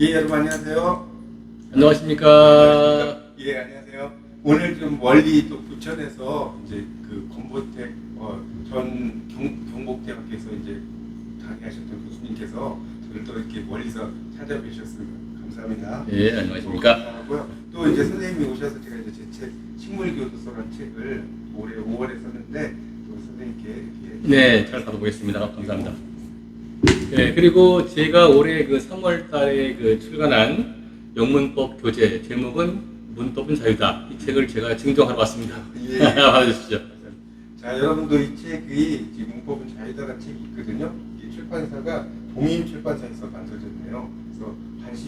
예, 여러분 안녕하세요. 안녕하십니까. 예, 안녕하세요. 오늘 좀 멀리 또 부천에서 이제 그 건보택 전 경복대학교에서 이제 강의하셨던 교수님께서 저를 또 이렇게 멀리서 찾아뵈셨습니다. 감사합니다. 예, 안녕하십니까. 감사하고요. 또 이제 선생님이 오셔서 제가 이제 제 책 식물교도소라는 책을 올해 5월에 썼는데 또 선생님께 이렇게 네, 잘 받아보겠습니다. 감사합니다. 네, 그리고 제가 올해 그 3월 달에 그 출간한 영문법 교재, 제목은 문법은 자유다. 이 책을 제가 증정하러 왔습니다. 예. 받아주시죠. 자, 여러분도 이 책이 지금 문법은 자유다라는 책이 있거든요. 이 출판사가 동인출판사에서 만들어졌네요. 그래서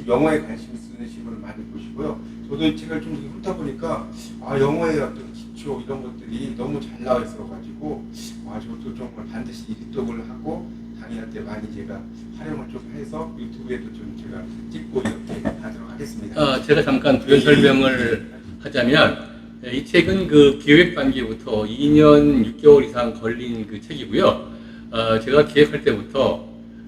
영어에 관심 있으신 분은 많이 보시고요. 저도 이 책을 좀 훑다 보니까 영어의 어떤 기초 이런 것들이 너무 잘 나와 있어가지고 저도 정말 반드시 리독을 하고 강의할 때 많이 제가 활용을 좀 해서 유튜브에도 좀 제가 찍고 이렇게 하도록 하겠습니다. 제가 잠깐 부연 설명을 하자면, 이 책은 그 기획 단계부터 2년 6개월 이상 걸린 그 책이고요. 제가 기획할 때부터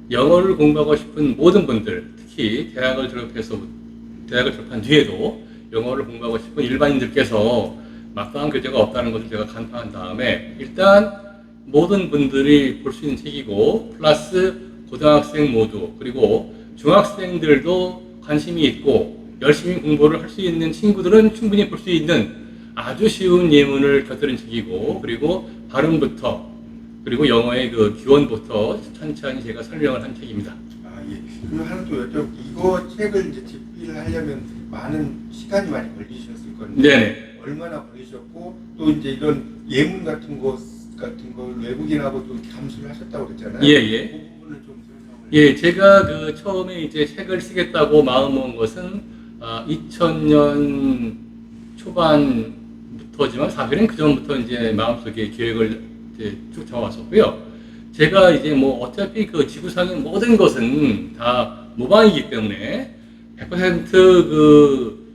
영어를 공부하고 싶은 모든 분들, 특히 대학을 졸업한 뒤에도 영어를 공부하고 싶은 일반인들께서 마땅한 교재가 없다는 것을 제가 간파한 다음에, 일단 모든 분들이 볼 수 있는 책이고, 플러스 고등학생 모두, 그리고 중학생들도 관심이 있고 열심히 공부를 할 수 있는 친구들은 충분히 볼 수 있는 아주 쉬운 예문을 곁들인 책이고, 그리고 발음부터, 그리고 영어의 그 기원부터 천천히 제가 설명을 한 책입니다. 예. 그럼 하나 또 여쭤, 이거 책을 이제 집필을 하려면 많은 시간이 많이 걸리셨을 건데, 네네. 얼마나 걸리셨고, 또 이제 이런 예문 같은 걸 외국인하고도 감수를 하셨다고 그랬잖아요. 예. 그 부분을 좀 설명을. 예, 제가 그 처음에 이제 책을 쓰겠다고 마음먹은 것은 2000년 초반부터지만 사실은 그 전부터 이제 마음속에 계획을 이제 쭉 잡아왔었고요. 제가 이제 뭐 어차피 그 지구상의 모든 것은 다 모방이기 때문에 100% 그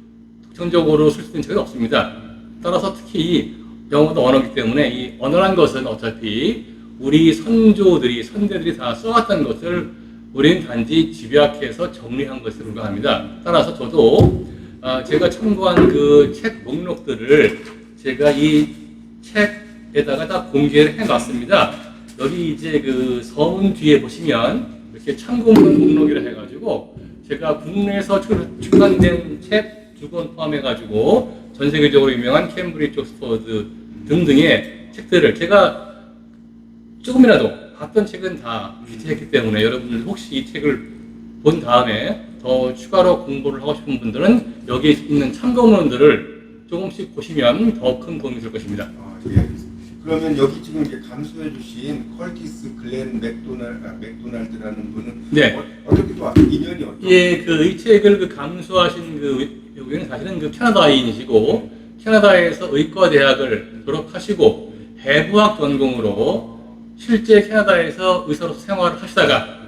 독창적으로 쓸 수 있는 책은 없습니다. 따라서 특히 영어도 언어이기 때문에 이 언어란 것은 어차피 우리 선대들이 다 써왔다는 것을 우리는 단지 집약해서 정리한 것에 불과합니다. 따라서 저도 제가 참고한 그 책 목록들을 제가 이 책에다가 다 공개를 해놨습니다. 여기 이제 그 서문 뒤에 보시면 이렇게 참고문 목록이라 해가지고 제가 국내에서 출간된 책 2권 포함해가지고 전 세계적으로 유명한 캠브리지 옥스퍼드 등등의 책들을 제가 조금이라도 봤던 책은 다 기재했기 때문에 여러분들 혹시 이 책을 본 다음에 더 추가로 공부를 하고 싶은 분들은 여기에 있는 참고문들을 조금씩 보시면 더 큰 도움이 될 것입니다. 예, 알겠습니다. 그러면 여기 지금 이제 감수해 주신 컬티스 글렌 맥도날드라는 분은 네. 어떻게 또 인연이 어떻게? 예, 이 책을 감수하신 여기는 사실은 캐나다인이시고 캐나다에서 의과대학을 졸업하시고 해부학 전공으로 실제 캐나다에서 의사로서 생활을 하시다가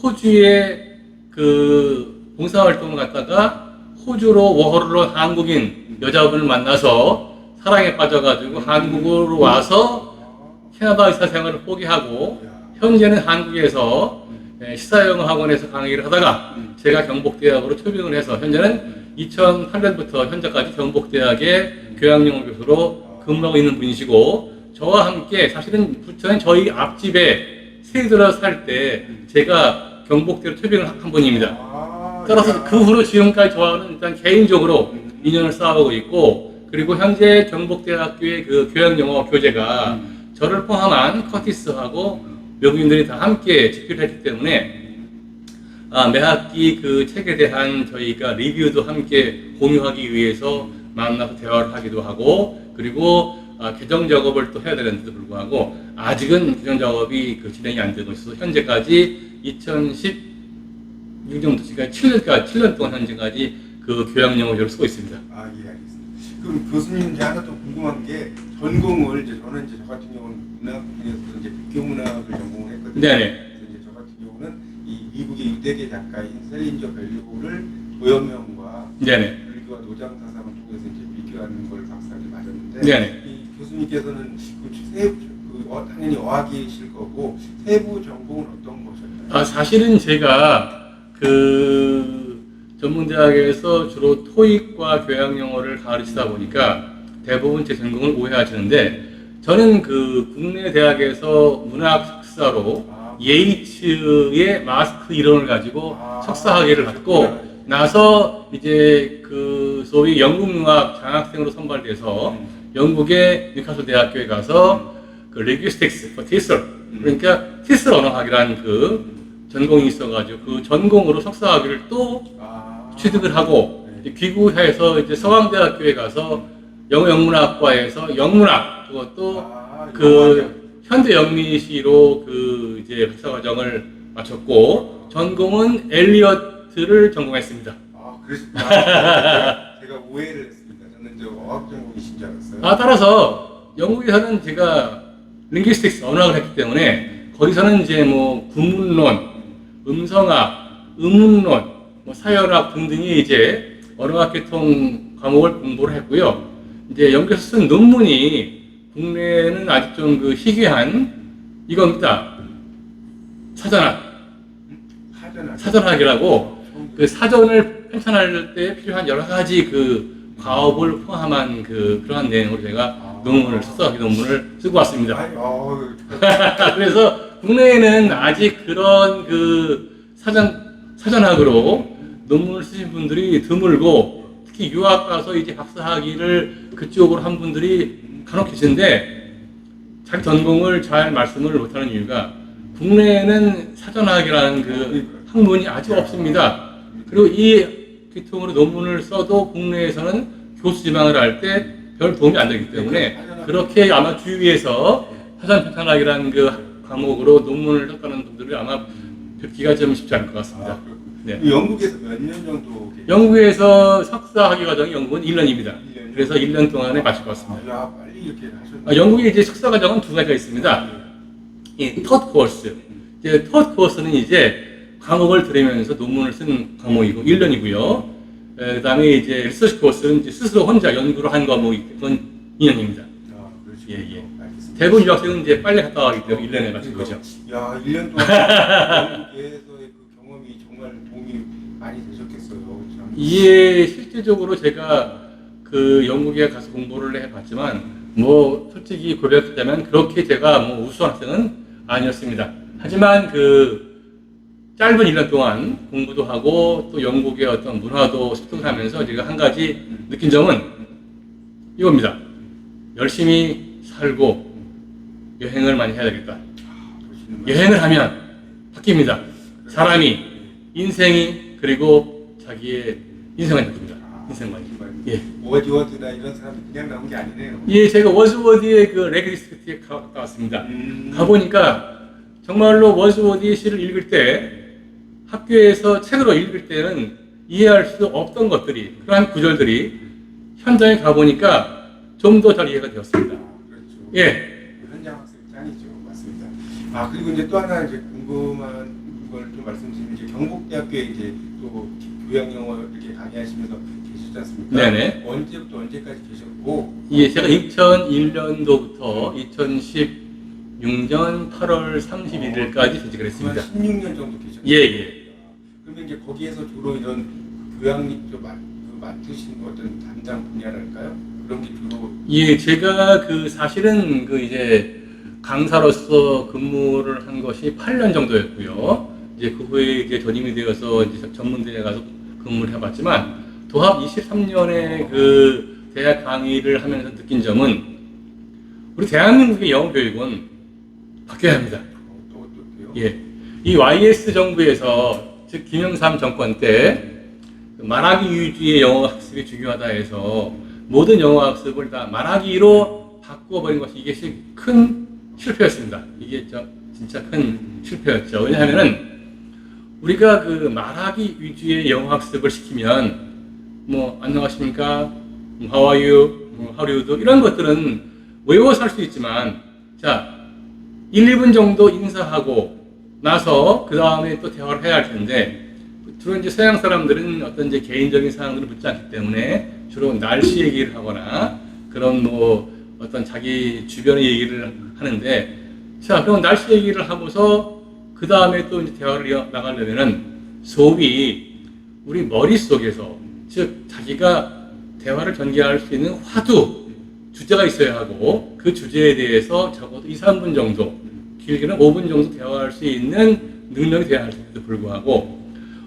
호주에 그 봉사활동을 갔다가 호주로 워홀로 한국인 여자분을 만나서 사랑에 빠져가지고 한국으로 와서 캐나다 의사 생활을 포기하고 현재는 한국에서 시사영어 학원에서 강의를 하다가 제가 경복대학으로 초빙을 해서 현재는 2008년부터 현재까지 경복대학의 교양영어 교수로 근무하고 있는 분이시고, 저와 함께 사실은 부천에 저희 앞집에 새들어 살 때 제가 경복대로 초빙을 한 분입니다. 따라서 그 후로 지금까지 저와는 일단 개인적으로 인연을 쌓아오고 있고, 그리고 현재 경복대학교의 그 교양영어 교재가 저를 포함한 커티스하고 외국인들이 다 함께 집필했기 때문에 매 학기 그 책에 대한 저희가 리뷰도 함께 공유하기 위해서 만나서 대화를 하기도 하고, 그리고 개정 작업을 또 해야 되는데도 불구하고 아직은 개정 작업이 그 진행이 안 되고 있어서 현재까지 2016년부터 지금 7년 동안 현재까지 그 교양영어를 쓰고 있습니다. 예, 알겠습니다. 그럼 교수님 이제 하나 또 궁금한 게 전공을 저는 저 같은 경우는 문학에서 이제 교문학을 전공을 했거든요. 네네. 그래서 이제 저 같은 경우는 이 미국의 유대계 작가인 셀린저 벨류를 도연명과 네네. 불교와 노장 사상을 통해서 이제 비교하는 걸 박사학위 맞았는데, 네네. 이 교수님께서는 당연히 어학이실 거고 세부 전공은 어떤 거셨나요? 사실은 제가 전문대학에서 주로 토익과 교양 영어를 가르치다 보니까 대부분 제 전공을 오해하시는데 저는 그 국내 대학에서 문학 석사로 예이츠의 마스크 이론을 가지고 석사학위를 받고 나서 이제 그 소위 영국문학 장학생으로 선발돼서 영국의 뉴카슬 대학교에 가서 그 linguistics for TESOL 그러니까 TESOL 언어학이라는 그 전공이 있어가지고 그 전공으로 석사학위를 또 취득을 하고 귀국해서 이제 서강대학교에 가서 영어 영문학과에서 영문학 그것도 그 현대 영미시로 그 이제 박사과정을 마쳤고 전공은 엘리어트를 전공했습니다. 그러셨구나. 제가 오해를 했습니다. 저는 이제 어학 전공이신 줄 알았어요. 따라서 영국에서는 제가 linguistics 언어학을 했기 때문에 거기서는 이제 뭐 구문론, 음성학, 의문론, 뭐 사연학 등등이 이제 언어학 계통 과목을 공부를 했고요. 이제 영국에서 쓴 논문이 국내에는 아직 좀 그 희귀한 이겁니다. 사전학. 사전학이라고 그 사전을 편찬할 때 필요한 여러 가지 그 과업을 포함한 그 그러한 내용으로 제가 논문을 석사학위 논문을 쓰고 왔습니다. 그래서 국내에는 아직 그런 그 사전학으로 논문을 쓰신 분들이 드물고 특히 유학 가서 이제 박사학위를 그쪽으로 한 분들이 간혹 계신데 자기 전공을 잘 말씀을 못하는 이유가 국내에는 사전학이라는 그 학문이 아직 없습니다. 그리고 이 계통으로 논문을 써도 국내에서는 교수 지망을 할 때 별 도움이 안 되기 때문에 그렇게 아마 주위에서 사전 편찬학이라는 그 과목으로 논문을 썼다는 분들이 아마 뵙기가 좀 쉽지 않을 것 같습니다. 네. 영국에서 몇 년 정도? 영국에서 석사학위 과정이 영국은 1년입니다. 그래서 1년 동안에 마칠 것 같습니다. 빨리 이렇게 하셨네요. 영국에 이제 석사 과정은 두 가지가 있습니다. 이 첫 코र्스. 이제 첫 코र्스는 이제 과목을 들으면서 논문을 쓰는 과목이고 1년이고요. 그다음에 이제 리서치 코र्스는 이제 스스로 혼자 연구를 한 과목이 그건 2년입니다. 예. 대부분 유학생은 이제 빨리 갔다 와기 때문에 1년에 마친 거죠. 야, 1년 동안 영국에서의 그 경험이 정말 도움이 많이 되셨겠어요. 참. 이게 실제적으로 제가 그 영국에 가서 공부를 해봤지만 뭐 솔직히 고백하자면 그렇게 제가 뭐 우수한 학생은 아니었습니다. 하지만 그 짧은 1년 동안 공부도 하고 또 영국의 어떤 문화도 습득을 하면서 제가 한 가지 느낀 점은 이겁니다. 열심히 살고 여행을 많이 해야 되겠다. 여행을 하면 바뀝니다. 사람이, 인생이, 그리고 자기의 인생관이 바뀝니다. 인생관이. 예. 워즈워드나 이런 사람이 그냥 나온 게 아니네요. 예, 제가 워즈워드의 그 레그리스트에 갔다 왔습니다. 가보니까 정말로 워즈워드의 시를 읽을 때 학교에서 책으로 읽을 때는 이해할 수 없던 것들이 그러한 구절들이 현장에 가보니까 좀 더 잘 이해가 되었습니다. 그렇죠. 예. 현장 학생 짱이죠. 맞습니다. 그리고 이제 또 하나 이제 궁금한 걸 좀 말씀드리면 이제 경북대학교에 이제 또 교양 영어 이렇게 강의하시면서 계시지 않습니까? 네네. 언제부터 언제까지 계셨고? 예, 제가 2001년도부터 2016년 8월 31일까지 재직을 했습니다. 16년 정도 계셨어요. 예. 그러면 이제 거기에서 주로 이런 교양 맡으신 어떤 담당 분야랄까요? 그런 게 주로. 예, 제가 그 사실은 그 이제 강사로서 근무를 한 것이 8년 정도였고요. 이제 그 후에 이제 전임이 되어서 이제 전문대에 가서 근무를 해봤지만 도합 23년에 그 대학 강의를 하면서 느낀 점은 우리 대한민국의 영어 교육은 바뀌어야 합니다. 또 어떻게요? 예, 이 YS 정부에서 즉 김영삼 정권 때 말하기 위주의 영어 학습이 중요하다 해서 모든 영어 학습을 다 말하기로 바꿔버린 것이 이게 큰 실패였습니다. 이게 진짜 큰 실패였죠. 왜냐하면은 우리가 그 말하기 위주의 영어 학습을 시키면 뭐 안녕하십니까, how are you, how do you do 이런 것들은 외워서 할 수 있지만 자 1, 2분 정도 인사하고 나서 그 다음에 또 대화를 해야 할 텐데 주로 이제 서양 사람들은 어떤 이제 개인적인 사항들을 묻지 않기 때문에 주로 날씨 얘기를 하거나 그런 뭐 어떤 자기 주변의 얘기를 하는데 자 그럼 날씨 얘기를 하고서 그 다음에 또 이제 대화를 나가려면은 소위 우리 머릿속에서, 즉 자기가 대화를 전개할 수 있는 화두, 주제가 있어야 하고 그 주제에 대해서 적어도 2, 3분 정도, 길게는 5분 정도 대화할 수 있는 능력이 돼야 할지도 불구하고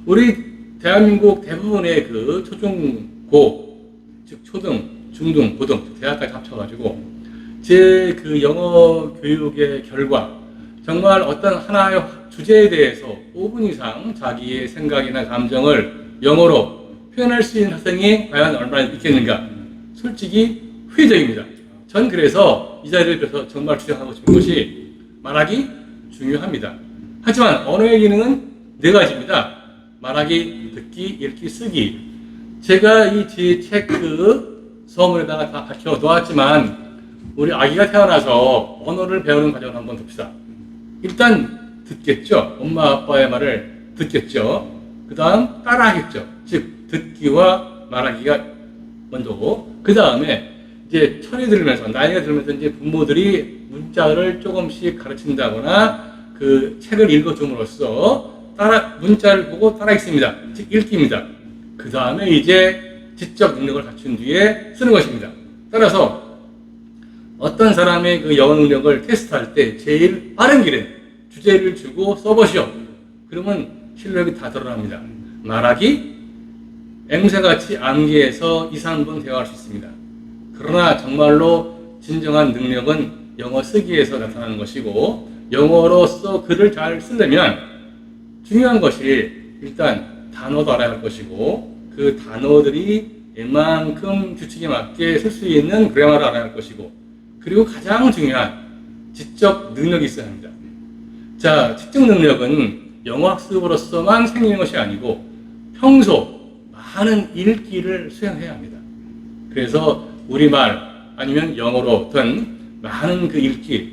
우리 대한민국 대부분의 그 초중고, 즉 초등, 중등, 고등, 대학까지 합쳐가지고 제 그 영어 교육의 결과 정말 어떤 하나의 주제에 대해서 5분 이상 자기의 생각이나 감정을 영어로 표현할 수 있는 학생이 과연 얼마나 있겠는가? 솔직히 회의적입니다. 전 그래서 이 자리를 빌어서 정말 주장하고 싶은 것이 말하기 중요합니다. 하지만 언어의 기능은 4가지입니다. 말하기, 듣기, 읽기, 쓰기. 제가 이 제 체크 서문에다가 다 밝혀 놓았지만 우리 아기가 태어나서 언어를 배우는 과정을 한번 봅시다. 일단 듣겠죠. 엄마 아빠의 말을 듣겠죠. 그 다음 따라하겠죠. 즉 듣기와 말하기가 먼저고 그 다음에 이제 철이 들면서 나이가 들면서 이제 부모들이 문자를 조금씩 가르친다거나 그 책을 읽어줌으로써 문자를 보고 따라 읽습니다. 즉 읽기입니다. 그 다음에 이제 지적 능력을 갖춘 뒤에 쓰는 것입니다. 따라서 어떤 사람의 그 영어 능력을 테스트할 때 제일 빠른 길은 주제를 주고 써보시오. 그러면 실력이 다 드러납니다. 말하기, 앵무새같이 암기해서 2, 3분 대화할 수 있습니다. 그러나 정말로 진정한 능력은 영어 쓰기에서 나타나는 것이고 영어로서 글을 잘 쓰려면 중요한 것이 일단 단어도 알아야 할 것이고 그 단어들이 웬만큼 규칙에 맞게 쓸 수 있는 그래머를 알아야 할 것이고 그리고 가장 중요한 지적 능력이 있어야 합니다. 자, 지적 능력은 영어 학습으로서만 생기는 것이 아니고 평소 많은 읽기를 수행해야 합니다. 그래서 우리말 아니면 영어로든 많은 그 읽기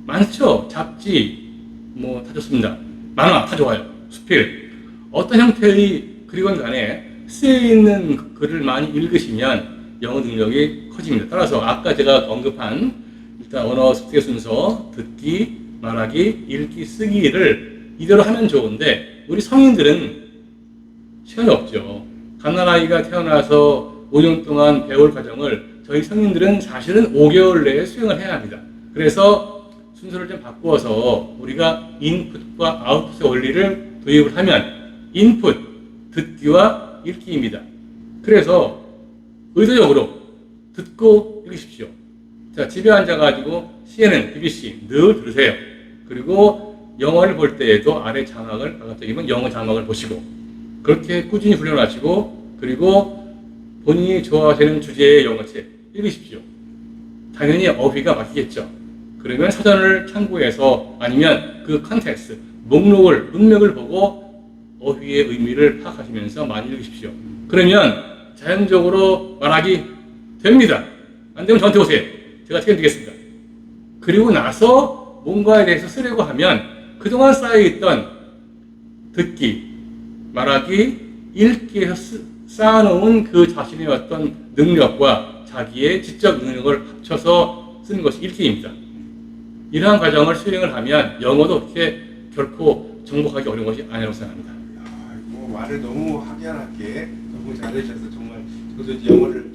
많죠. 잡지 뭐 다 좋습니다. 만화 다 좋아요. 수필 어떤 형태의 글이건 간에 쓰여있는 글을 많이 읽으시면 영어 능력이 커집니다. 따라서 아까 제가 언급한 일단 언어 습득의 순서 듣기, 말하기, 읽기, 쓰기를 이대로 하면 좋은데 우리 성인들은 시간이 없죠. 갓난아이가 태어나서 5년 동안 배울 과정을 저희 성인들은 사실은 5개월 내에 수행을 해야 합니다. 그래서 순서를 좀 바꾸어서 우리가 인풋과 아웃풋의 원리를 도입을 하면 인풋, 듣기와 읽기입니다. 그래서 의도적으로 듣고 읽으십시오. 자, 집에 앉아가지고 CNN, BBC 늘 들으세요. 그리고 영화를 볼 때에도 아래 자막을, 바깥쪽이면 영어 자막을 보시고 그렇게 꾸준히 훈련하시고 그리고 본인이 좋아하시는 주제의 영어책 읽으십시오. 당연히 어휘가 막히겠죠. 그러면 사전을 참고해서 아니면 그 컨텍스트, 목록을, 문맥을 보고 어휘의 의미를 파악하시면서 많이 읽으십시오. 그러면 자연적으로 말하기 됩니다. 안 되면 저한테 오세요. 제가 책임지겠습니다. 그리고 나서 뭔가에 대해서 쓰려고 하면 그동안 쌓여있던 듣기, 말하기, 읽기에서 쌓아놓은 그 자신의 어떤 능력과 자기의 지적 능력을 합쳐서 쓰는 것이 읽기입니다. 이러한 과정을 수행을 하면 영어도 그렇게 결코 정복하기 어려운 것이 아니라고 생각합니다. 뭐 말을 너무 확연하게 너무 잘해주셔서 정말 저도 이제 영어를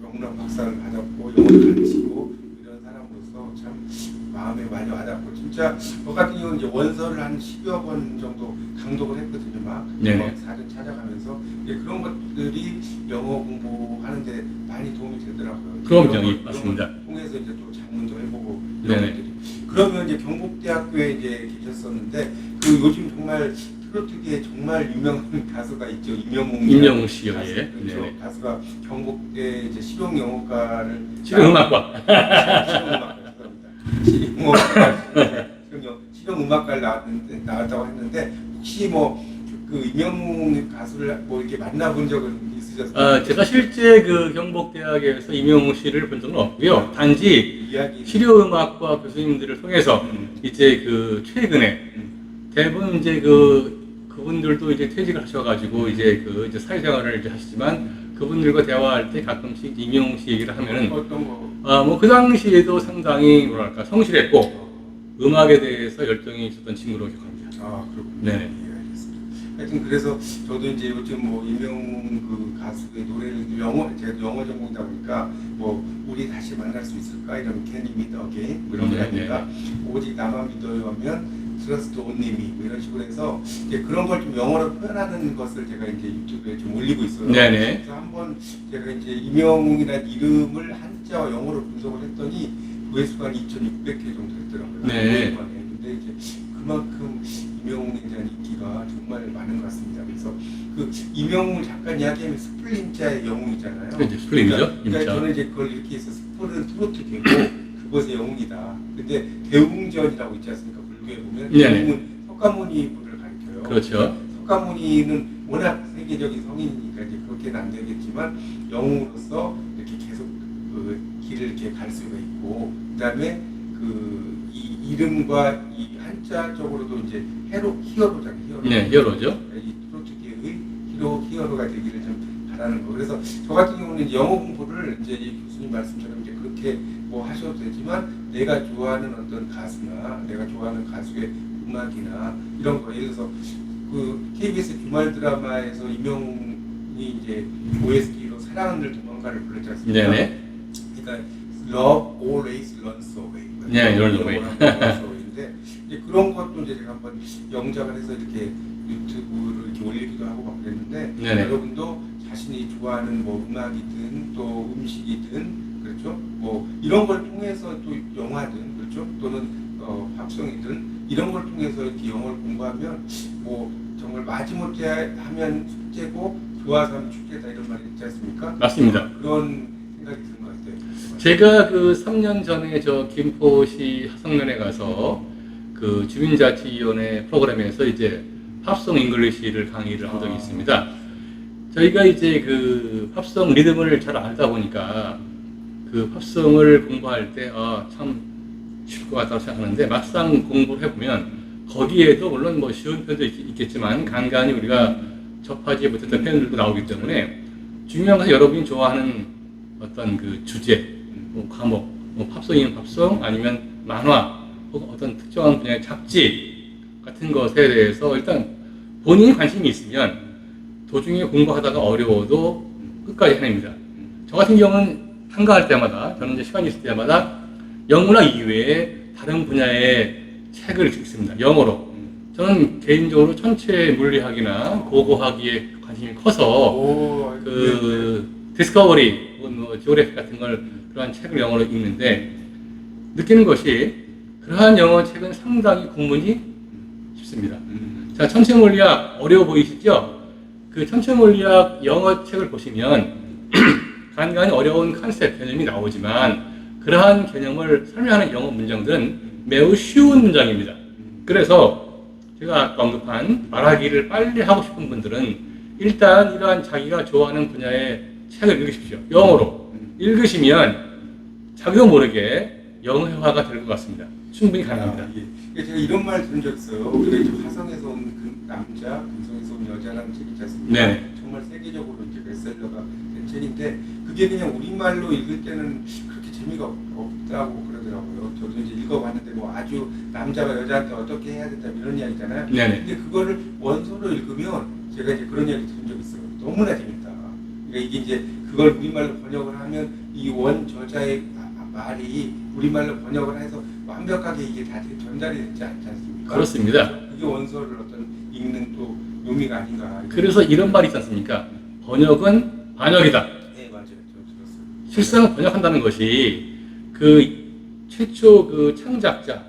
영문학 박사를 받았고 영어를 가르치고 이런 사람으로서 참 마음에 많이 와닿고 진짜 저 같은 경우는 이제 원서를 한 10여 번 정도 강독을 했거든요. 막 사전 찾아가면서 그런 것들이 영어 공부하는데 많이 도움이 되더라고요. 그럼요, 맞습니다. 통해서 이제 또 작문도 해보고 네네. 것들이. 그러면 이제 경북대학교에 이제 계셨었는데 그 요즘 정말 트로트계에 정말 유명한 가수가 있죠. 임영웅 씨요. 가수, 예. 그렇죠. 네네. 가수가 경북대 이제 실용영어과를 실용음악과 실용음악과를 나왔다고 했는데 혹시 뭐 그 임영웅 가수를 뭐 이렇게 만나본 적은 있으셨어요? 제가 실제 그 경북대학에서 임영웅 씨를 본 적은 없고요. 단지 실용음악과 교수님들을 통해서 이제 그 최근에 대부분 이제 그분들도 이제 퇴직을 하셔가지고 이제 이제 사회생활을 이제 하시지만 그분들과 대화할 때 가끔씩 임영웅 씨 얘기를 하면은 어떤 거? 뭐 그 당시에도 상당히 뭐랄까 성실했고 음악에 대해서 열정이 있었던 친구로 기억합니다. 아 그렇군요. 네. 예, 알겠습니다. 하여튼 그래서 저도 이제 요즘 뭐 이명웅 그 가수의 노래를 제가 영어 전공이다 보니까 뭐 우리 다시 만날 수 있을까 이런 Can you meet again 뭐 이런 게 아니라 오직 나만 믿어요 하면 Trust only me 뭐 이런 식으로 해서 이제 그런 걸 좀 영어로 표현하는 것을 제가 이제 유튜브에 좀 올리고 있어요. 네네. 그래서 한번 제가 이제 이명웅이라는 이름을 한자와 영어로 분석을 했더니 조회수가 한 2,600회 정도 됐더라고요. 네. 근데 이제 그만큼 이명웅에 대한 인기가 정말 많은 것 같습니다. 그래서 그 이명웅 작가 이야기하면 스플린자의 영웅이잖아요. 그렇죠. 스플린이죠. 그러니까 저는 이제 그걸 이렇게 해서 스플은 트로트 되고 그것의 영웅이다. 근데 대웅전이라고 있지 않습니까? 불교에 보면 대웅은 석가모니 분을 가리켜요. 그렇죠. 석가모니는 워낙 세계적인 성인이니까 이제 그렇게는 안 되겠지만 영웅으로서 이렇게 계속 그 길을 이렇게 갈 수가 있고 그다음에 그 이 이름과 이 한자적으로도 이제 히어로잖아요. 히어로. 네, 히어로죠. 이 트로트계의 히어로가 되기를 좀 바라는 거. 그래서 저 같은 경우는 이제 영어 공부를 이제 이 교수님 말씀처럼 이제 그렇게 뭐 하셔도 되지만 내가 좋아하는 어떤 가수나 내가 좋아하는 가수의 음악이나 이런 거 예를 들어서 그 KBS 주말 드라마에서 이명웅이 이제 OST로 사랑은 도망가를 불렀지 않습니까? 네네. 그러니까 Love always runs away. 네, runs away. 인데 이제 그런 것도 이제 제가 한번 영작을 해서 이렇게 유튜브를 이렇게 올리기도 하고 막 그랬는데 네네. 여러분도 자신이 좋아하는 뭐 음악이든 또 음식이든 그렇죠? 뭐 이런 걸 통해서 또 영화든 그렇죠? 또는 팝송이든 이런 걸 통해서 이렇게 영어를 공부하면 뭐 정말 마지못해 하면 숙제고 좋아서 하면 축제다 이런 말이 있지 않습니까? 맞습니다. 그런 생각이 드는 것 같아요. 제가 그 3년 전에 저 김포시 화성면에 가서 그 주민자치위원회 프로그램에서 이제 팝송 잉글리시를 강의를 한 적이 있습니다. 저희가 이제 그 팝송 리듬을 잘 알다 보니까 그 팝송을 공부할 때 참 쉬울 것 같다고 생각하는데 막상 공부를 해보면 거기에도 물론 뭐 쉬운 편도 있겠지만 간간히 우리가 접하지 못했던 표현들도 나오기 때문에 중요한 것은 여러분이 좋아하는 어떤 그 주제, 뭐 과목, 뭐 팝송이면 팝송 아니면 만화 혹은 어떤 특정한 분야의 잡지 같은 것에 대해서 일단 본인이 관심이 있으면 도중에 공부하다가 어려워도 끝까지 해냅니다. 저 같은 경우는 한가할 때마다 저는 이제 시간이 있을 때마다 영문학 이외에 다른 분야의 책을 읽습니다. 영어로. 저는 개인적으로 천체 물리학이나 고고학에 관심이 커서 그 디스커버리 혹은 뭐 지오그래피 같은 걸 그러한 책을 영어로 읽는데 느끼는 것이 그러한 영어 책은 상당히 구문이 쉽습니다. 자, 천체 물리학 어려워 보이시죠? 그 천체 물리학 영어 책을 보시면 간간히 어려운 컨셉 개념이 나오지만 그러한 개념을 설명하는 영어 문장들은 매우 쉬운 문장입니다. 그래서 제가 아까 언급한 말하기를 빨리 하고 싶은 분들은 일단 이러한 자기가 좋아하는 분야의 책을 읽으십시오. 영어로. 읽으시면 자기도 모르게 영어 회화가 될 것 같습니다. 충분히 가능합니다. 예. 제가 이런 말 들은 적 있어요. 우리가 이제 화성에서 온 그 남자, 금성에서 온 여자라는 책 있지 않습니까? 네. 정말 세계적으로 이제 베스트셀러가 된 책인데 그게 그냥 우리말로 읽을 때는 그렇게 재미가 없다고 그러더라고요. 저도 이제 읽어봤는데 뭐 아주 남자가 여자한테 어떻게 해야 된다 이런 이야기잖아요. 네네. 근데 그거를 원서로 읽으면 제가 이제 그런 이야기 들은 적 있어요. 너무나 재밌다. 그러니까 이게 이제 그걸 우리말로 번역을 하면 이 원 저자의 말이 우리말로 번역을 해서 완벽하게 이게 다 전달이 되지 않지 않습니까? 그렇습니다. 그게 원서를 어떤 읽는 또 묘미가 아닌가. 그래서 이런 말이 있지 않습니까? 번역은 반역이다. 네, 맞아요. 저 들었어요. 실상 번역한다는 것이 그 최초 그 창작자,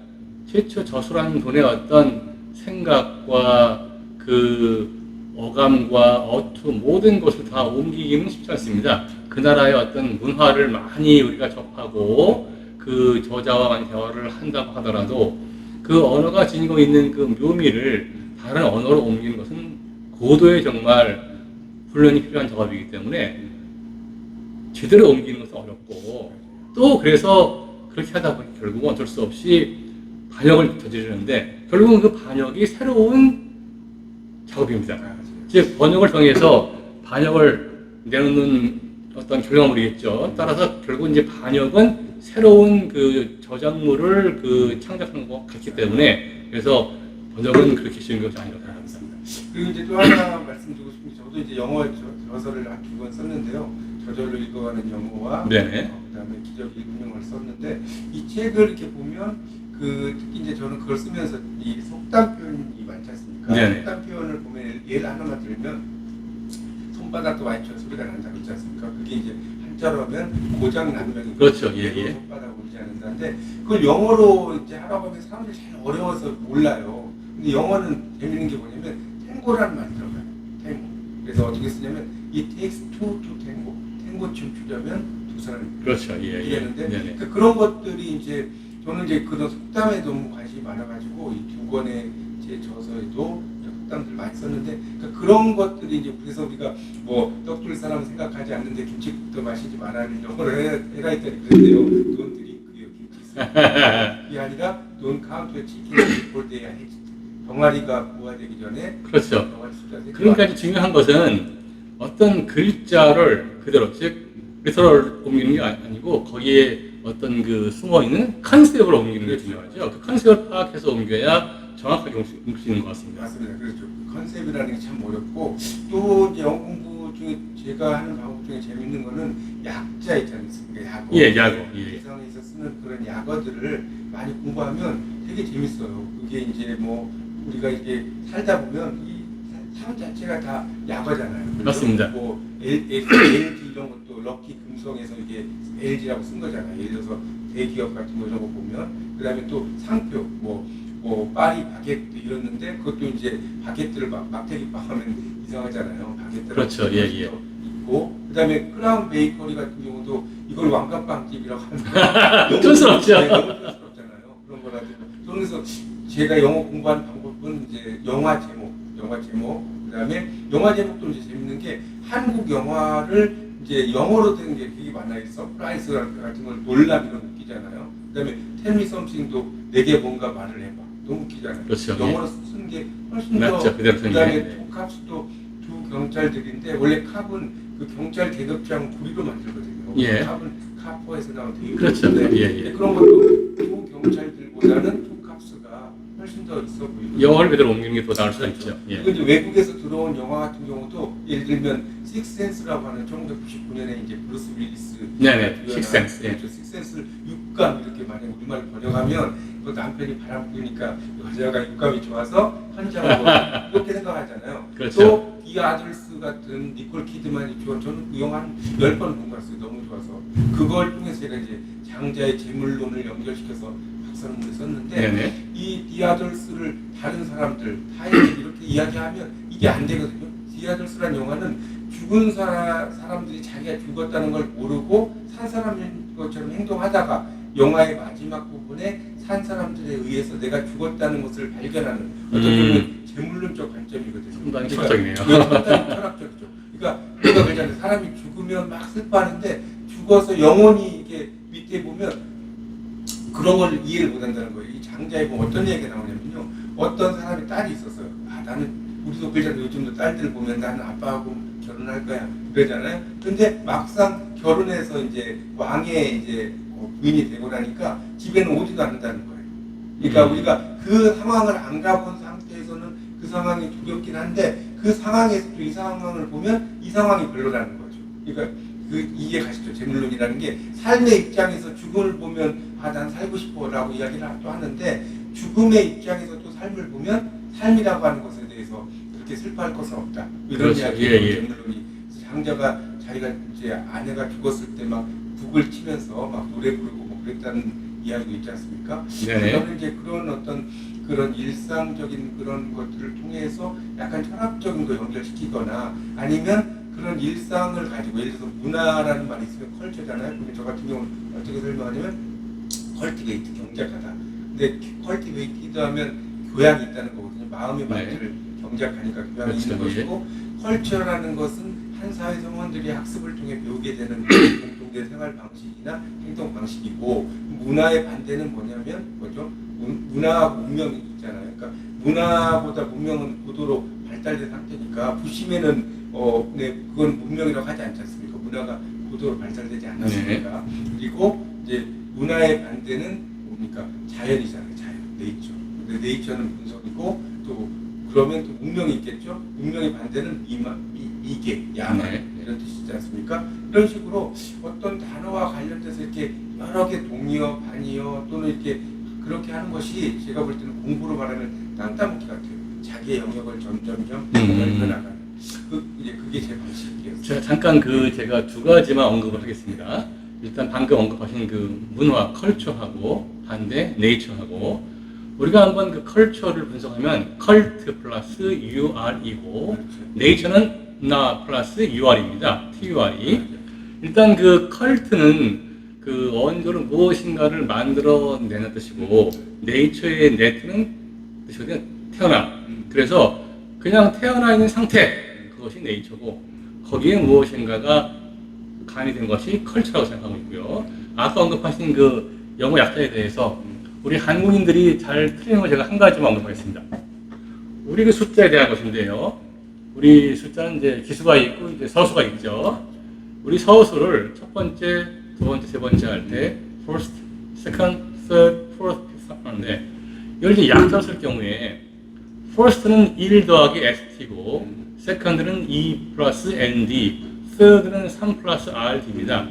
최초 저술한 분의 어떤 생각과 그 어감과 어투 모든 것을 다 옮기기는 쉽지 않습니다. 그 나라의 어떤 문화를 많이 우리가 접하고 그 저자와 많이 대화를 한다고 하더라도 그 언어가 지니고 있는 그 묘미를 다른 언어로 옮기는 것은 고도의 정말 훈련이 필요한 작업이기 때문에 제대로 옮기는 것은 어렵고 또 그래서 그렇게 하다 보니 결국은 어쩔 수 없이 반역을 저지르는데 결국은 그 반역이 새로운 작업입니다. 즉 번역을 통해서 반역을 내놓는 어떤 결과물이겠죠. 따라서 결국 이제 반역은 새로운 그 저작물을 그 창작하는 것 같기 때문에 그래서 번역은 그렇게 쉬운 것이 아니라고 생각합니다. 그리고 이제 또 하나 말씀드리고 싶은 게 저도 이제 영어 저서를 한 2권 썼는데요. 저절로 읽어가는 영어와 네네. 그다음에 기적 읽은 영어를 썼는데 이 책을 이렇게 보면 특히 이제 저는 그걸 쓰면서 이 속담 표현이 많지 않습니까? 네네. 속담 표현을 보면 예를 하나만 들면 손바닥도 와이처럼 소리가 난다고 있지 않습니까? 그게 이제 한자로 하면 고장난명이 그렇죠. 예, 예. 손바닥 울지 않는다는데 그걸 영어로 이제 하라고 하면 사람들이 잘 어려워서 몰라요. 근데 영어는 재밌는 게 뭐냐면 탱고라는 말이 들어가요. 탱고. 그래서 어떻게 쓰냐면 it takes two to tango. 탱고 춤추려면 두 사람이 그렇죠. 예, 예. 이랬는데 네네. 그러니까 그런 것들이 이제 저는 이제 그런 속담에 너무 관심이 많아가지고 이 2권의 제 저서에도 속담들 많이 썼는데 그러니까 그런 것들이 이제 그래서 우리가 뭐 떡줄 사람 생각하지 않는데 김치국도 마시지 말라는 영어를 해라 했더니 그랬대요. Don't drink your 김치. 이게 아니라 Don't count your chicken before they are hatched. 병아리가 부화되기 전에 그렇죠. 병아리 숫자를 그러니까 이제 중요한 것은 어떤 글자를 그대로 즉 리터럴 옮기는 게 아니고 거기에 어떤 그 숨어 있는 컨셉을 옮기는 게 중요하죠. 그 컨셉을 파악해서 옮겨야 정확하게 옮길 수 있는 것 같습니다. 맞습니다. 그렇죠. 컨셉이라는 게 참 어렵고 또 이제 영어 공부 중에 제가 하는 방법 중에 재밌는 거는 약자 있지 않습니까? 약어. 예, 약어. 예. 세상에서 쓰는 그런 약어들을 많이 공부하면 되게 재밌어요. 그게 이제 뭐 우리가 이게 살다 보면 이 삶 자체가 다 약어잖아요. 그렇죠? 맞습니다. 뭐 LG 이런 것도 럭키 금성에서 이게 LG라고 쓴 거잖아요. 예를 들어서 대기업 같은 거 이런 거 보면 그다음에 또 상표 뭐 파리 바게트 이랬는데 그것도 이제 바게트를 막대기빵 하면 이상하잖아요. 바게트를 그렇죠. 예, 예. 있고 그다음에 크라운 베이커리 같은 경우도 이걸 왕감빵집이라고 하면 촌스럽죠. 네, 너무 촌스럽잖아요. 그런 거라든지 저는 그래서 제가 영어 공부하는 방법은 이제 영화 제목 그다음에 영화 제목도 이제 재밌는 게 한국 영화를 이제 영어로 된 게 되게 많아요. 서프라이즈 같은 걸 놀람 이런 웃기잖아요. 그다음에 텔미 썸씽도 내게 뭔가 말을 해봐. 너무 웃기잖아요. 그렇죠. 영어로 쓰는 게 훨씬 맞죠. 더. 그대로 쓰는 그다음에 게. 투캅스도 두 경찰들인데 원래 캅은 그 경찰 계급장 부리로 만들거든요. 예. 캅은 카포에서 나온 되게 그렇죠. 웃긴데 예, 예. 그런 것도 두 경찰들보다는 투캅스가 훨씬 더 있어 보이고. 영어를 그대로 옮기는 게 더 나을 수가 있죠. 예. 그리고 이제 외국에서 들어온 영화 같은 경우도 예를 들면 식센스라고 하는 1999년에 이제 브루스 윌리스 네네. 식센스. 예. 식센스를 육감 이렇게 만약 우리말 번역하면 그 남편이 바람 피우니까 여자가 육감이 좋아서 환장하고 이렇게 생각하잖아요. 그렇죠. 또 이 아들스 같은 니콜 키드만이 좋아. 저는 그 영화 한 10번 본 것 같아요. 너무 좋아서 그걸 통해서 제가 이제 장자의 재물론을 연결시켜서 박사론문을 썼는데 네네. 이 디아돌스를 다른 사람들 타인에게 이렇게 이야기하면 이게 안 되거든요. 디아돌스란 영화는 죽은 사람들이 자기가 죽었다는 걸 모르고 산 사람인 것처럼 행동하다가 영화의 마지막 부분에 산 사람들에 의해서 내가 죽었다는 것을 발견하는 어떻게 보면 재물론적 관점이거든요. 상당히 철학적이네요. 상당히 철학적이죠. 그러니까 우리가 그러잖아요. 사람이 죽으면 막 슬퍼하는데 죽어서 영원히 이렇게 밑에 보면 그런 걸 이해를 못한다는 거예요. 이 장자에 보면 어떤 얘기가 나오냐면요. 어떤 사람이 딸이 있었어요. 나는 우리도 그러잖아요. 요즘도 딸들 보면 나는 아빠하고 결혼할 거야 그러잖아요. 근데 막상 결혼해서 이제 왕의 이제 부인이 되고 나니까 집에는 오지도 않는다는 거예요. 그러니까 우리가 그 상황을 안 가본 상태에서는 그 상황이 두렵긴 한데 그 상황에서도 이 상황을 보면 이 상황이 별로라는 거죠. 그러니까 그 이해 가시죠. 재물론이라는 게 삶의 입장에서 죽음을 보면 난 살고 싶어라고 이야기를 또 하는데 죽음의 입장에서 또 삶을 보면 삶이라고 하는 것에 대해서 그렇게 슬퍼할 것은 없다. 이런 그렇죠. 이야기예요. 예, 예. 재물론이. 장자가 자기가 이제 아내가 죽었을 때 막 북을 치면서 막 노래 부르고 뭐 그랬다는 이야기도 있지 않습니까? 네네. 저는 이제 그런 어떤 그런 일상적인 그런 것들을 통해서 약간 철학적인 거 연결시키거나 아니면 그런 일상을 가지고 예를 들어서 문화라는 말이 있으면 컬처잖아요. 근데 저 같은 경우는 어떻게 설명하냐면 컬티베이트 경작하다. 근데 컬티베이트 하면 교양이 있다는 거거든요. 마음의 말들을 경작하니까 교양이 그렇죠. 있는 것이고 컬처라는 것은 한 사회 성원들이 학습을 통해 배우게 되는 공동된 생활 방식이나 행동 방식이고 문화의 반대는 뭐냐면 뭐죠? 문화하고 문명이 있잖아요. 그러니까 문화보다 문명은 고도로 발달된 상태니까 부심에는 네, 그건 문명이라고 하지 않지 않습니까? 문화가 고도로 발달되지 않았습니까? 그리고 이제 문화의 반대는 뭡니까? 자연이잖아요. 자연, 네이처. 근데 네이처는 분석이고 또 그러면 또 문명이 있겠죠. 문명의 반대는 미개, 야만 네. 이런 뜻이지 않습니까? 이런 식으로 어떤 단어와 관련돼서 이렇게 여러 개 동의어, 반의어 또는 이렇게 그렇게 하는 것이 제가 볼 때는 공부로 말하는 땅따먹기 같아요. 자기의 영역을 점점점 넓혀나가는 이제 그게 제 방식이에요. 제가 잠깐 제가 두 가지만 언급을 하겠습니다. 일단 방금 언급하신 문화, 컬처하고 반대 네이처하고 우리가 한번 컬처를 분석하면 컬트 플러스 UR이고 네이처는 나 플러스 UR입니다. TUR이. 일단 컬트는 원조를 무엇인가를 만들어내는 뜻이고 네이처의 네트는 뜻이거든요. 태어나. 그래서 그냥 태어나 있는 상태 그것이 네이처고 거기에 무엇인가가 가미된 것이 컬처라고 생각하고 있고요. 아까 언급하신 영어 약자에 대해서 우리 한국인들이 잘 틀리는 거 제가 한 가지만 언급하겠습니다. 우리 숫자에 대한 것인데요. 우리 숫자는 이제 기수가 있고 이제 서수가 있죠. 우리 서수를 첫 번째, 두 번째, 세 번째 할 때 first, second, third, fourth 하는데 이걸 이제 약자로 쓸 경우에 first는 1 더하기 st고 second는 2 플러스 nd, third는 3 플러스 rd입니다.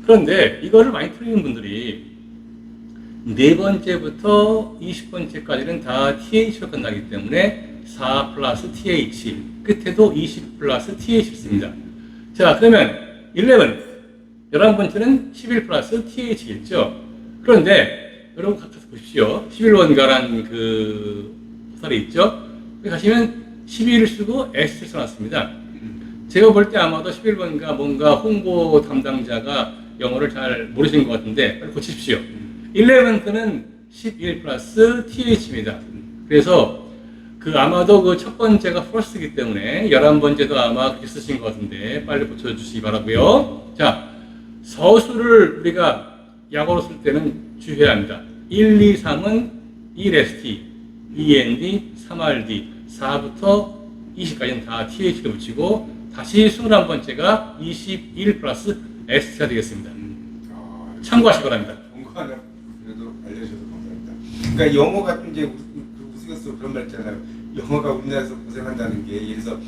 그런데 이거를 많이 틀리는 분들이 네 번째부터 20번째까지는 다 th로 끝나기 때문에 4 플러스 th, 끝에도 20 플러스 th 씁니다. 자, 그러면 11번째는 11 플러스 th겠죠. 그런데 여러분 같이 보십시오. 11원가란 포털이 있죠. 여기 가시면 11을 쓰고 S를 써놨습니다. 제가 볼 때 아마도 11번가 뭔가 홍보 담당자가 영어를 잘 모르신 것 같은데 빨리 고치십시오. 11번가는 11 플러스 TH입니다. 그래서 아마도 첫 번째가 first이기 때문에 11번째도 아마 그렇게 쓰신 것 같은데 빨리 고쳐주시기 바라고요. 자, 서술을 우리가 약어로 쓸 때는 주의해야 합니다. 1, 2, 3은 1ST, 2ND, 3RD, 4부터 20까지는 다 TH를 붙이고 다시 21번째가 21 플러스 ST가 되겠습니다. 참고하시기 바랍니다. 공부 하나 그래도 알려주셔서 감사합니다. 그러니까 영어가 좀 이제 우스갯소리 그런 말 있잖아요. 영어가 우리나라에서 고생한다는 게 예를 들어서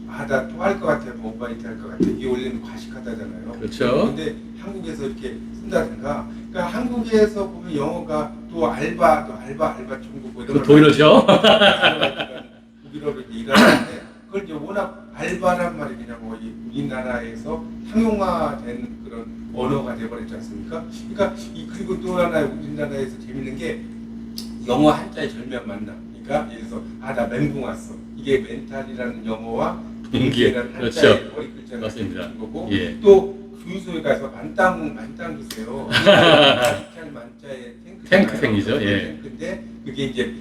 나 또 할 것 같아, 뭐 오바이트 할 것 같아 이게 원래는 과식하다잖아요. 그렇죠. 근데 한국에서 이렇게 쓴다든가 그러니까 한국에서 보면 영어가 또 알바 중국 뭐 이런 더 이러죠. 독일어로 일하는데 그걸 이제 워낙 알바란 말이 그냥 우리나라에서 상용화된 그런 언어가 돼버렸지 않습니까? 그러니까 그리고 또 하나 우리나라에서 재밌는 게 영어 한자의 절묘한 만남. 그러니까 예를 들어서 나 멘붕 왔어. 이게 멘탈이라는 영어와 동기라는 한자의 그렇죠. 머리 글자가 맞습니다. 거고 예. 또 주유소에 가서 만땅 주세요. 아리칼 만자의 탱크생이죠. 예. 탱크인데 그게 이제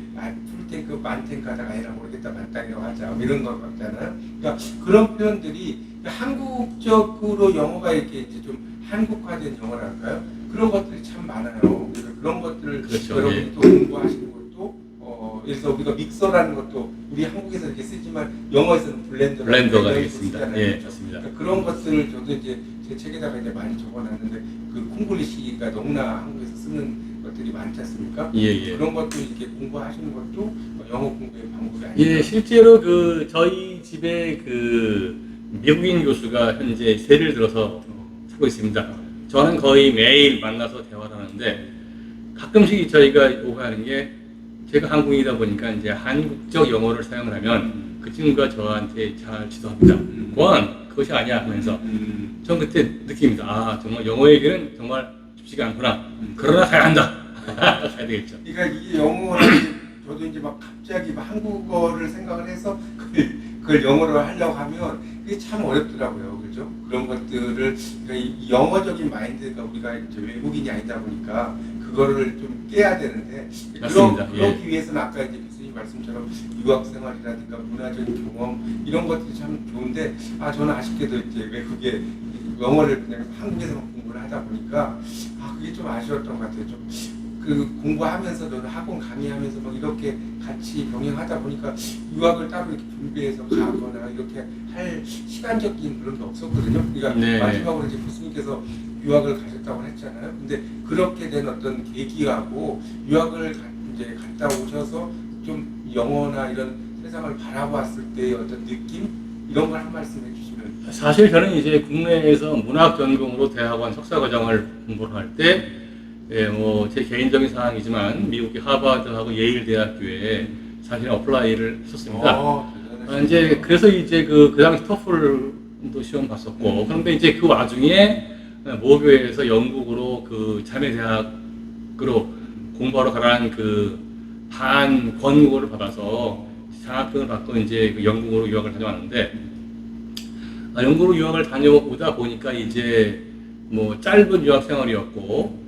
풀탱크, 만탱크 하다가 아니라 모르겠다 만땅이라고 하자 이런 거 같잖아요. 그러니까 그런 표현들이 한국적으로 영어가 이렇게 이제 좀 한국화된 영어랄까요? 그런 것들이 참 많아요. 그래서 그런 것들을 그렇죠. 여러분이 또 공부하시는 것도 예를 들어서 우리가 믹서라는 것도 우리 한국에서 이렇게 쓰지만 영어에서는 블렌더가 되겠습니다. 예, 맞습니다. 그러니까 그런 것들을 저도 이제 제 책에다가 이제 많이 적어놨는데 콩글리시가 너무나 한국에서 쓰는 것들이 많지 않습니까? 예. 그런 것도 이렇게 공부하시는 것도 영어 공부의 방법이 아니에요. 예, 실제로 저희 집에 미국인 교수가 현재 세를 들어서 살고 있습니다. 저는 거의 매일 만나서 대화를 하는데 가끔씩 저희가 오해하는 게 제가 한국인이다 보니까 이제 한국적 영어를 사용을 하면 그 친구가 저한테 잘 지도합니다. 원 그것이 아니야 하면서 전 그때 느낍니다. 정말 영어 얘기는 정말 쉽지가 않구나. 그러나 가야 한다. 가야 되겠죠. 그러니까 이게 영어를 저도 이제 막 갑자기 한국어를 생각을 해서 그걸 영어로 하려고 하면 그게 참 어렵더라고요. 그죠? 그런 것들을 그러니까 이 영어적인 마인드가 우리가 이제 외국인이 아니다 보니까 그거를 좀 깨야 되는데 그러기 위해서는 아까 이제 교수님 말씀처럼 유학 생활이라든가 문화적인 경험 이런 것들이 참 좋은데 저는 아쉽게도 이제 외국에 영어를 그냥 한국에서만 공부를 하다 보니까 그게 좀 아쉬웠던 것 같아요. 좀 공부하면서 저는 학원 강의하면서 막 이렇게 같이 병행하다 보니까 유학을 따로 이렇게 준비해서 가거나 이렇게 할 시간적인 그런 게 없었거든요. 그러니까 네. 마지막으로 이제 교수님께서 유학을 가셨다고 했잖아요. 근데 그렇게 된 어떤 계기하고 유학을 이제 갔다 오셔서 좀 영어나 이런 세상을 바라봤을 때의 어떤 느낌 이런 걸 한 말씀 해주시면. 사실 저는 이제 국내에서 문학 전공으로 대학원 석사 과정을 공부를 할 때, 제 개인적인 사항이지만 미국의 하버드하고 예일 대학교에 사실 어플라이를 했었습니다. 이제 그래서 이제 그 당시 토플도 시험 봤었고, 그런데 이제 그 와중에 모교에서 영국으로 그 자매 대학으로 공부하러 가라는 그 반 권고를 받아서 장학금을 받고 이제 그 영국으로 유학을 다녀왔는데, 영국으로 유학을 다녀오다 보니까 이제 뭐 짧은 유학 생활이었고,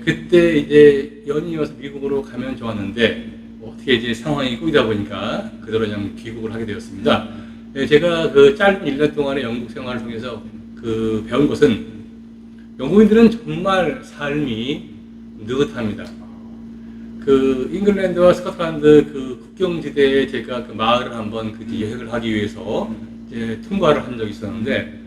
그때 이제 연이어서 미국으로 가면 좋았는데, 어떻게 이제 상황이 꼬이다 보니까 그대로 그냥 귀국을 하게 되었습니다. 제가 그 짧은 1년 동안의 영국 생활을 통해서 그 배운 것은 영국인들은 정말 삶이 느긋합니다. 그 잉글랜드와 스코틀랜드 그 국경지대에 제가 그 마을을 한번 그 여행을 하기 위해서 이제 통과를 한 적이 있었는데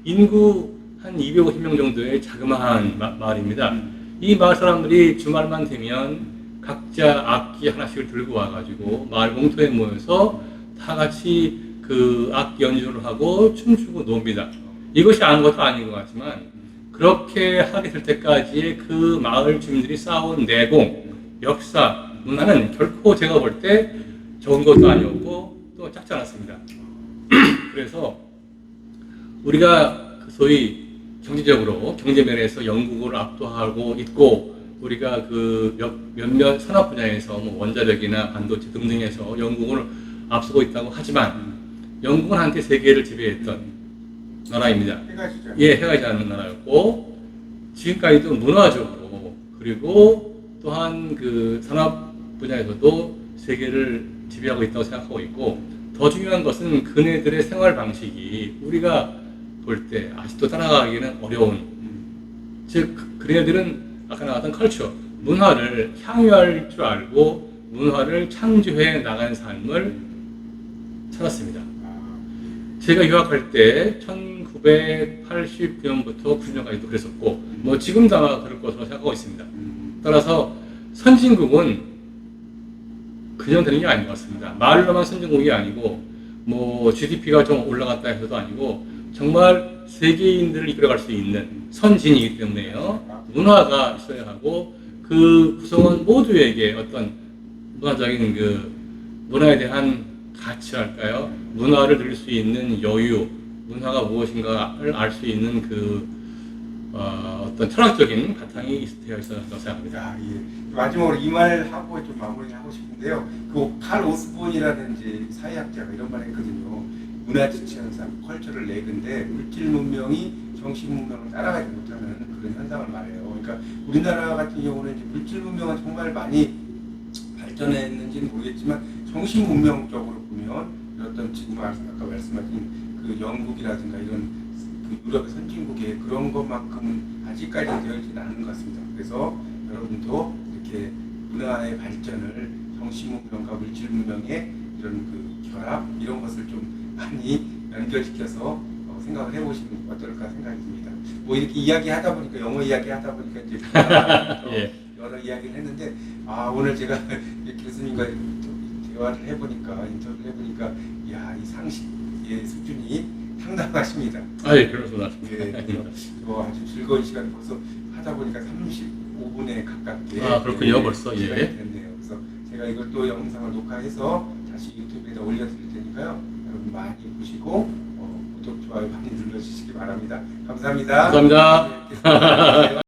인구 한 250명 정도의 자그마한 마을입니다. 이 마을 사람들이 주말만 되면 각자 악기 하나씩을 들고 와가지고 마을 공터에 모여서 다 같이 그 악기 연주를 하고 춤추고 놉니다. 이것이 아무것도 아닌 것 같지만 그렇게 하게 될 때까지의 그 마을 주민들이 쌓아온 내공, 역사, 문화는 결코 제가 볼 때 적은 것도 아니었고 또 작지 않았습니다. 그래서 우리가 소위 경제적으로 경제면에서 영국을 압도하고 있고 우리가 그 몇몇 산업 분야에서 뭐 원자력이나 반도체 등등에서 영국을 앞서고 있다고 하지만 영국은 한때 세계를 지배했던 나라입니다. 해가지 않는 나라였고 지금까지도 문화적으로 그리고 또한 그 산업 분야에서도 세계를 지배하고 있다고 생각하고 있고 더 중요한 것은 그네들의 생활 방식이 우리가 볼 때 아직도 따라가기는 어려운 즉 그네들은 아까 나왔던 컬처 문화를 향유할 줄 알고 문화를 창조해 나간 삶을 찾았습니다. 제가 유학할 때 1989년부터 90년까지도 그랬었고 뭐 지금도 아마 그럴 것으로 생각하고 있습니다. 따라서 선진국은 그냥 되는 게 아닌 것 같습니다. 말로만 선진국이 아니고 뭐 GDP가 좀 올라갔다 해서도 아니고 정말 세계인들을 이끌어갈 수 있는 선진이기 때문에요. 문화가 있어야 하고 그 구성원 모두에게 어떤 문화적인 그 문화에 대한 가치랄까요? 문화를 누릴 수 있는 여유, 문화가 무엇인가를 알 수 있는 그 어떤 철학적인 바탕이 되어 있었다고 생각합니다. 예. 마지막으로 이 말 하고 좀 마무리하고 싶은데요. 그 칼 오스본이라는 이제 사회학자가 이런 말 했거든요. 문화 지체 현상, 컬처럴 렉인데 물질 문명이 정신 문명을 따라가지 못하는 그런 현상을 말해요. 그러니까 우리나라 같은 경우는 이제 물질 문명은 정말 많이 발전했는지는 모르겠지만 정신 문명적으로 보면 어떤 지금 아까 말씀하신 그 영국이라든가 이런 그 유럽의 선진국의 그런 것만큼은 아직까지 되어 있지는 않은 것 같습니다. 그래서 여러분도 이렇게 문화의 발전을 정신 문명과 물질 문명의 이런 그 결합 이런 것을 좀 많이 연결시켜서 생각을 해보시면 어떨까 생각이 듭니다. 뭐 이렇게 이야기하다 보니까 영어 이야기하다 보니까 이제 예. 여러 이야기를 했는데 오늘 제가 교수님과 대화를 해보니까 인터뷰를 해보니까 이야 이 상식의 수준이 상당하십니다. 예, 그렇습니다. 예, 아주 즐거운 시간 벌써 하다 보니까 35분에 가깝게 그렇군요. 벌써 시간이 됐네요. 그래서 제가 이걸 또 영상을 녹화해서 다시 유튜브에다 올려드릴 테니까요. 여러분 많이 보시고 구독, 좋아요 많이 눌러주시기 바랍니다. 감사합니다. 감사합니다.